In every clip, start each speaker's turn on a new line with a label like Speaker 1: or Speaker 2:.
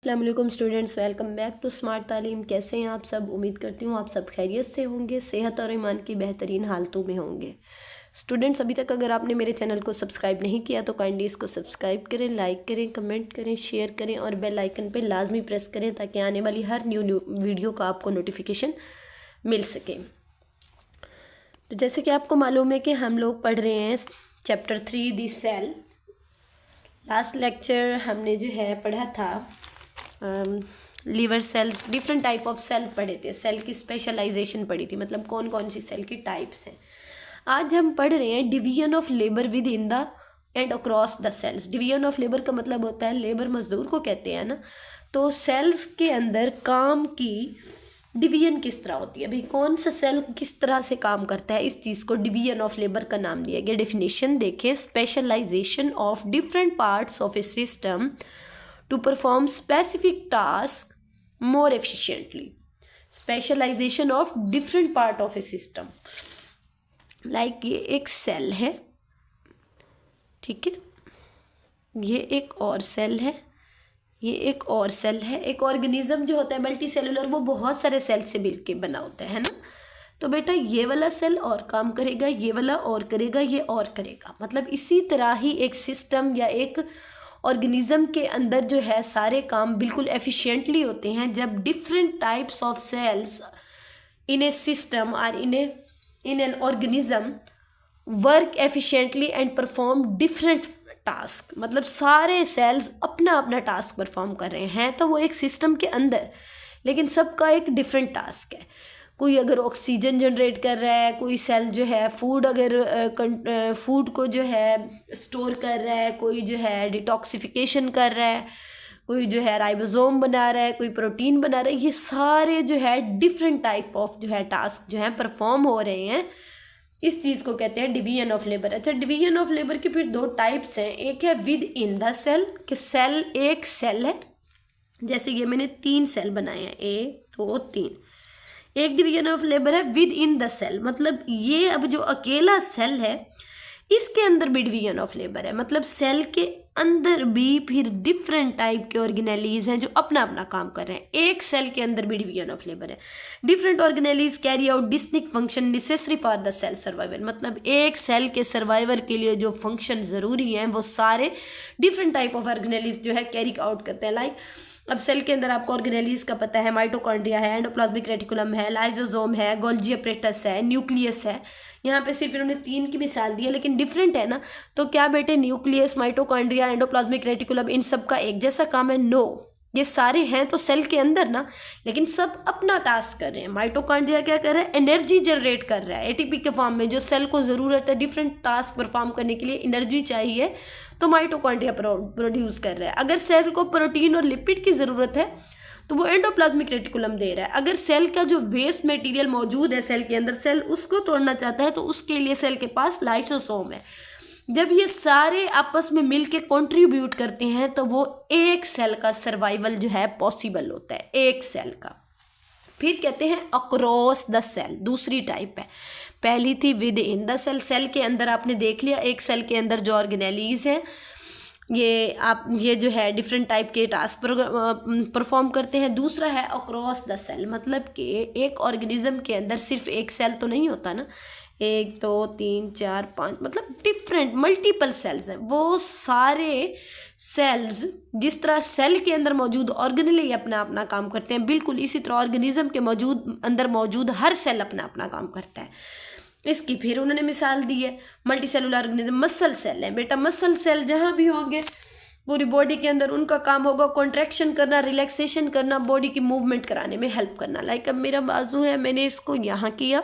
Speaker 1: अस्सलाम वालेकुम students, welcome back to Smart Taleem. कैसे हैं आप सब? उम्मीद करती हूँ आप सब खैरियत से होंगे, सेहत और ईमान की बेहतरीन हालतों में होंगे। स्टूडेंट्स, अभी तक अगर आपने मेरे चैनल को सब्सक्राइब नहीं किया तो काइंडली इसको सब्सक्राइब करें, लाइक करें, कमेंट करें, शेयर करें और बेल आइकन पे लाजमी प्रेस करें ताकि आने वाली हर न्यू वीडियो का आपको नोटिफिकेशन मिल सके। तो जैसे कि आपको मालूम है कि हम लोग पढ़ रहे हैं chapter 3 the cell. Last lecture हमने जो है पढ़ा था liver cells, different type of cell पढ़े थे, सेल की स्पेशलाइजेशन पढ़ी थी, मतलब कौन कौन सी सेल की टाइप्स हैं। आज हम पढ़ रहे हैं division of labour within the and across the cells. Division of labour का मतलब होता है, लेबर मजदूर को कहते हैं ना, तो सेल्स के अंदर काम की डिवीजन किस तरह होती है, भाई कौन सा सेल किस तरह से काम करता है, इस चीज़ को डिवीजन ऑफ लेबर का नाम दिया गया। डेफिनेशन देखें, specialisation of different parts of a system to perform specific task more efficiently. Specialization of different part of a system. Like ये एक सेल है, ठीक है, ये एक और सेल है, ये एक और सेल है। एक ऑर्गेनिज्म जो होता है मल्टी सेलुलर, वो बहुत सारे सेल से मिलके बना होता है ना। तो बेटा ये वाला सेल और काम करेगा, ये वाला और करेगा, ये और करेगा। मतलब इसी तरह ही एक सिस्टम या एक ऑर्गेनिज्म के अंदर जो है सारे काम बिल्कुल एफिशिएंटली होते हैं जब different types of cells in a system और in an organism work efficiently and perform different task. मतलब सारे सेल्स अपना अपना टास्क परफॉर्म कर रहे हैं, तो वो एक सिस्टम के अंदर, लेकिन सबका एक डिफरेंट टास्क है। कोई अगर ऑक्सीजन जनरेट कर रहा है, कोई सेल जो है फूड अगर फूड को जो है स्टोर कर रहा है, कोई जो है डिटॉक्सिफिकेशन कर रहा है, कोई जो है राइबोसोम बना रहा है, कोई प्रोटीन बना रहा है। ये सारे जो है डिफरेंट टाइप ऑफ जो है टास्क जो है परफॉर्म हो रहे हैं। इस चीज़ को कहते हैं डिवीजन ऑफ लेबर। अच्छा, डिवीजन ऑफ लेबर के फिर दो टाइप्स हैं। एक है विद इन द सेल, कि सेल एक सेल है, जैसे ये मैंने 3 सेल बनाए हैं, 1 2 3। एक डिवीजन ऑफ लेबर है विद इन द सेल, मतलब ये अब जो अकेला सेल है इसके अंदर भी डिवीजन ऑफ लेबर है। मतलब सेल के अंदर भी फिर डिफरेंट टाइप के ऑर्गेनेलीज हैं जो अपना अपना काम कर रहे हैं। एक सेल के अंदर भी डिवीजन ऑफ लेबर है। Different organelles carry out distinct function necessary for the cell survival. मतलब एक सेल के सर्वाइवल के लिए जो फंक्शन ज़रूरी हैं वो सारे डिफरेंट टाइप ऑफ ऑर्गेनेलीज जो है कैरी आउट करते हैं। लाइक अब सेल के अंदर आपको ऑर्गेनेलीज का पता है, माइटोकॉन्ड्रिया है, एंडोप्लाज्मिक रेटिकुलम है, लाइसोसोम है, गोल्जी अपरेटस है, न्यूक्लियस है। यहाँ पे सिर्फ इन्होंने 3 की मिसाल दी है, लेकिन डिफरेंट है ना। तो क्या बेटे न्यूक्लियस, माइटोकॉन्ड्रिया, एंडोप्लाज्मिक रेटिकुलम इन सब का एक जैसा काम है? नो, ये सारे हैं तो सेल के अंदर ना, लेकिन सब अपना टास्क कर रहे हैं। माइटोकॉन्ड्रिया क्या कर रहा है? एनर्जी जनरेट कर रहा है एटीपी के फॉर्म में, जो सेल को ज़रूरत है डिफरेंट टास्क परफॉर्म करने के लिए एनर्जी चाहिए, तो माइटोकॉन्ड्रिया प्रोड्यूस कर रहा है। अगर सेल को प्रोटीन और लिपिड की ज़रूरत है तो वो एंडोप्लाज्मिक रेटिकुलम दे रहा है। अगर सेल का जो वेस्ट मटेरियल मौजूद है सेल के अंदर, सेल उसको तोड़ना चाहता है तो उसके लिए सेल के पास लाइसोसोम है। जब ये सारे आपस में मिलके कंट्रीब्यूट करते हैं तो वो एक सेल का सर्वाइवल जो है पॉसिबल होता है, एक सेल का। फिर कहते हैं अक्रॉस द सेल, दूसरी टाइप है। पहली थी within the cell, cell के अंदर आपने देख लिया, एक सेल के अंदर जो ऑर्गेनेलीज हैं ये जो है डिफरेंट टाइप के टास्क परफॉर्म करते हैं। दूसरा है अक्रॉस द सेल, मतलब कि एक ऑर्गेनिज्म के अंदर सिर्फ एक सेल तो नहीं होता ना, 1 2 3 4 5, मतलब डिफरेंट मल्टीपल सेल्स हैं। वो सारे सेल्स जिस तरह सेल के अंदर मौजूद ऑर्गेनेली अपना अपना काम करते हैं, बिल्कुल इसी तरह ऑर्गेनिज्म के अंदर मौजूद हर सेल अपना अपना काम करता है। इसकी फिर उन्होंने मिसाल दी है multicellular organism. Muscle cell है बेटा, मसल सेल जहाँ भी होंगे पूरी बॉडी के अंदर उनका काम होगा कॉन्ट्रैक्शन करना, रिलैक्सेशन करना, बॉडी की मूवमेंट कराने में हेल्प करना। लाइक अब मेरा बाजू है, मैंने इसको यहाँ किया,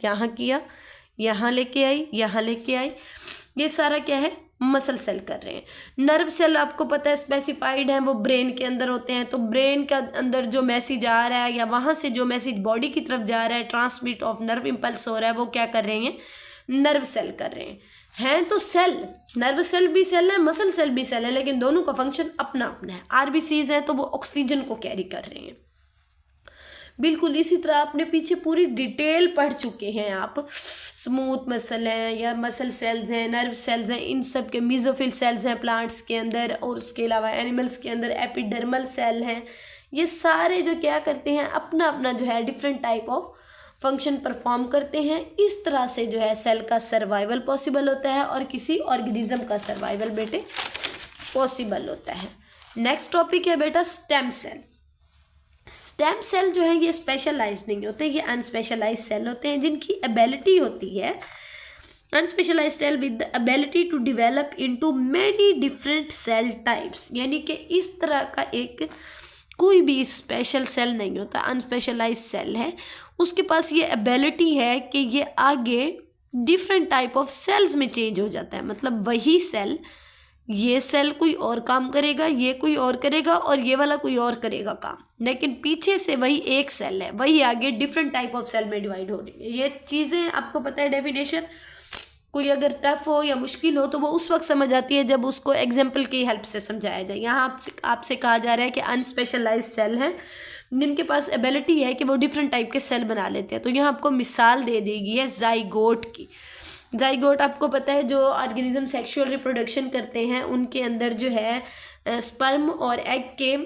Speaker 1: यहाँ किया, यहाँ लेके आई, यहाँ लेके आई, ये सारा क्या है? मसल सेल कर रहे हैं। नर्व सेल आपको पता है स्पेसिफाइड है, वो ब्रेन के अंदर होते हैं। तो ब्रेन के अंदर जो मैसेज आ रहा है या वहाँ से जो मैसेज बॉडी की तरफ जा रहा है, ट्रांसमिट ऑफ नर्व इम्पल्स हो रहा है, वो क्या कर रहे हैं? नर्व सेल कर रहे हैं तो सेल, नर्व सेल भी सेल है, मसल सेल भी सेल है, लेकिन दोनों का फंक्शन अपना अपना है। आरबीसीज है तो वो ऑक्सीजन को कैरी कर रहे हैं। बिल्कुल इसी तरह आपने पीछे पूरी डिटेल पढ़ चुके हैं आप। स्मूथ मसल हैं या मसल सेल्स हैं, नर्व सेल्स हैं, इन सब के मीजोफिल सेल्स हैं प्लांट्स के अंदर, और उसके अलावा एनिमल्स के अंदर एपिडर्मल सेल हैं। ये सारे जो क्या करते हैं, अपना अपना जो है different type of function perform करते हैं। इस तरह से जो है सेल का सर्वाइवल पॉसिबल होता है और किसी ऑर्गेनिज्म का सर्वाइवल बेटे पॉसिबल होता है। नेक्स्ट टॉपिक है बेटा स्टेम सेल। स्टेम सेल जो है ये स्पेशलाइज नहीं होते, ये अनस्पेशलाइज सेल होते हैं जिनकी एबिलिटी होती है, unspecialised cell with the ability to develop into many different cell types. यानी कि इस तरह का एक कोई भी स्पेशल सेल नहीं होता, अनस्पेशलाइज सेल है, उसके पास ये एबिलिटी है कि ये आगे डिफरेंट टाइप ऑफ सेल्स में चेंज हो जाता है। मतलब वही सेल, ये सेल कोई और काम करेगा, ये कोई और करेगा, और ये वाला कोई और करेगा काम, लेकिन पीछे से वही एक सेल है, वही आगे डिफरेंट टाइप ऑफ सेल में डिवाइड हो रही है। ये चीज़ें आपको पता है डेफिनेशन, कोई अगर टफ हो या मुश्किल हो तो वो उस वक्त समझ आती है जब उसको एग्जाम्पल की हेल्प से समझाया जाए। यहाँ आपसे कहा जा रहा है कि अनस्पेशलाइज सेल हैं जिनके पास एबिलिटी है कि वो डिफरेंट टाइप के सेल बना लेते हैं। तो यहाँ आपको मिसाल दे देगी है जाइगोट की। जाइगोट आपको पता है जो ऑर्गेनिज्म सेक्सुअल रिप्रोडक्शन करते हैं उनके अंदर जो है स्पर्म और एग के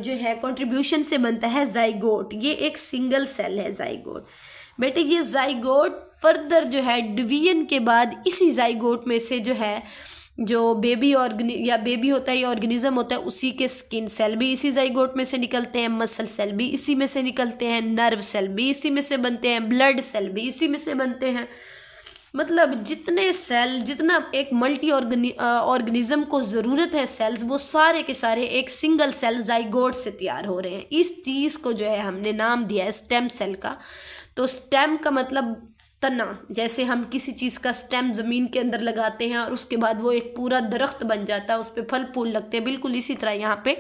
Speaker 1: जो है कंट्रीब्यूशन से बनता है जाइगोट। ये एक सिंगल सेल है जाइगोट। बेटे ये जाइगोट फर्दर जो है डिवीजन के बाद इसी जाइगोट में से जो है जो बेबी होता है या ऑर्गेनिज्म होता है उसी के स्किन सेल भी इसी जाइगोट में से निकलते हैं, मसल सेल भी इसी में से निकलते हैं, नर्व सेल भी इसी में से बनते हैं, ब्लड सेल भी इसी में से बनते हैं। मतलब जितने सेल, जितना एक मल्टी ऑर्गेनिज्म को ज़रूरत है सेल्स, वो सारे के सारे एक सिंगल सेल जाइगोट से तैयार हो रहे हैं। इस चीज़ को जो है हमने नाम दिया है स्टेम सेल का। तो स्टेम का मतलब तना, जैसे हम किसी चीज़ का स्टेम ज़मीन के अंदर लगाते हैं और उसके बाद वो एक पूरा दरख्त बन जाता है, उस पर फल फूल लगते हैं, बिल्कुल इसी तरह यहाँ पे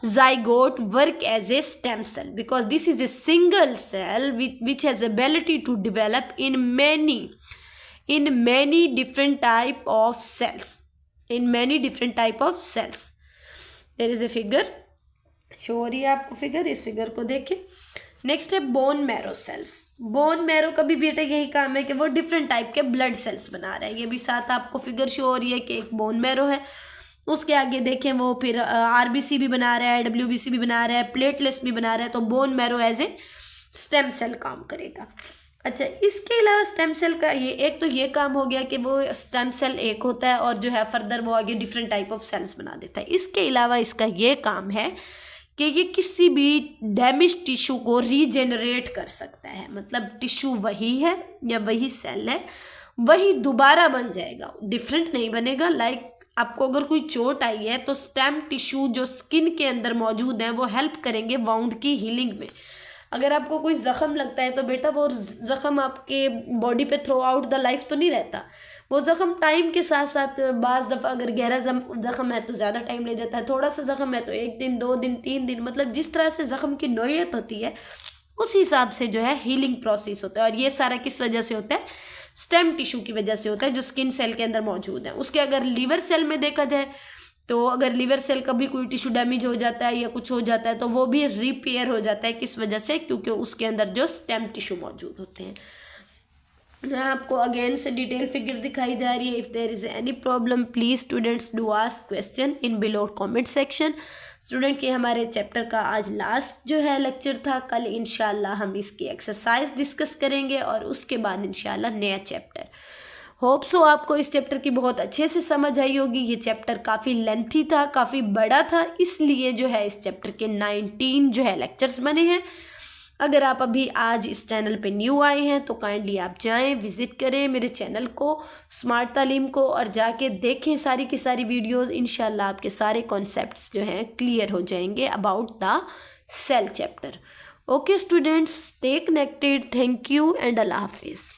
Speaker 1: zygote work as a stem cell because this is a single cell which has ability to develop in many different type of cells, there is a figure show हो रही है आपको फिगर, इस फिगर को देखें। नेक्स्ट है bone marrow cells. Bone marrow का भी बेटा यही काम है कि वो डिफरेंट टाइप के ब्लड सेल्स बना रहा है। ये भी साथ आपको फिगर शो हो रही है कि एक बोन मैरो है, उसके आगे देखें वो फिर आरबीसी भी बना रहा है, डब्ल्यूबीसी भी बना रहा है, प्लेटलेट्स भी बना रहा है। तो bone marrow as a stem cell काम करेगा। अच्छा, इसके अलावा स्टेम सेल का ये एक तो ये काम हो गया कि वो स्टेम सेल एक होता है और जो है फर्दर वो आगे डिफरेंट टाइप ऑफ सेल्स बना देता है। इसके अलावा इसका ये काम है कि ये किसी भी डैमेज टिश्यू को रीजेनरेट कर सकता है। मतलब टिश्यू वही है या वही सेल है, वही दोबारा बन जाएगा, डिफरेंट नहीं बनेगा। लाइक आपको अगर कोई चोट आई है तो स्टेम टिश्यू जो स्किन के अंदर मौजूद है वो हेल्प करेंगे वाउंड की हीलिंग में। अगर आपको कोई ज़ख़म लगता है तो बेटा वो ज़ख़म आपके बॉडी पे थ्रू आउट द लाइफ तो नहीं रहता, वो ज़ख़म टाइम के साथ साथ बाज़ दफ़ा अगर गहरा ज़ख़म है तो ज़्यादा टाइम ले जाता है, थोड़ा सा ज़ख़म है तो 1 दिन 2 दिन 3 दिन, मतलब जिस तरह से ज़ख़म की नौयत होती है उस हिसाब से जो है हीलिंग प्रोसेस होता है। और ये सारा किस वजह से होता है? स्टेम टिश्यू की वजह से होता है जो स्किन सेल के अंदर मौजूद है। उसके अगर लीवर सेल में देखा जाए तो अगर लीवर सेल का भी कोई टिश्यू डैमेज हो जाता है या कुछ हो जाता है तो वो भी रिपेयर हो जाता है। किस वजह से? क्योंकि उसके अंदर जो स्टेम टिश्यू मौजूद होते हैं। आपको अगेन से डिटेल फिगर दिखाई जा रही है। If there is any problem please students do ask question in below comment section. Student के हमारे चैप्टर का आज लास्ट जो है लेक्चर था। कल इंशाल्लाह हम इसकी एक्सरसाइज डिस्कस करेंगे और उसके बाद इंशाल्लाह नया चैप्टर। होप सो आपको इस चैप्टर की बहुत अच्छे से समझ आई होगी। ये चैप्टर काफ़ी लेंथी था, काफ़ी बड़ा था, इसलिए जो है इस चैप्टर के 19 जो है लेक्चर्स बने हैं। अगर आप अभी आज इस चैनल पे न्यू आए हैं तो काइंडली आप जाएं, विज़िट करें मेरे चैनल को स्मार्ट तालीम को और जाके देखें सारी की सारी वीडियोस। इंशाल्लाह आपके सारे कॉन्सेप्ट्स जो हैं क्लियर हो जाएंगे about the cell chapter. Okay students, stay connected. Thank you and अल्लाह हाफिज़।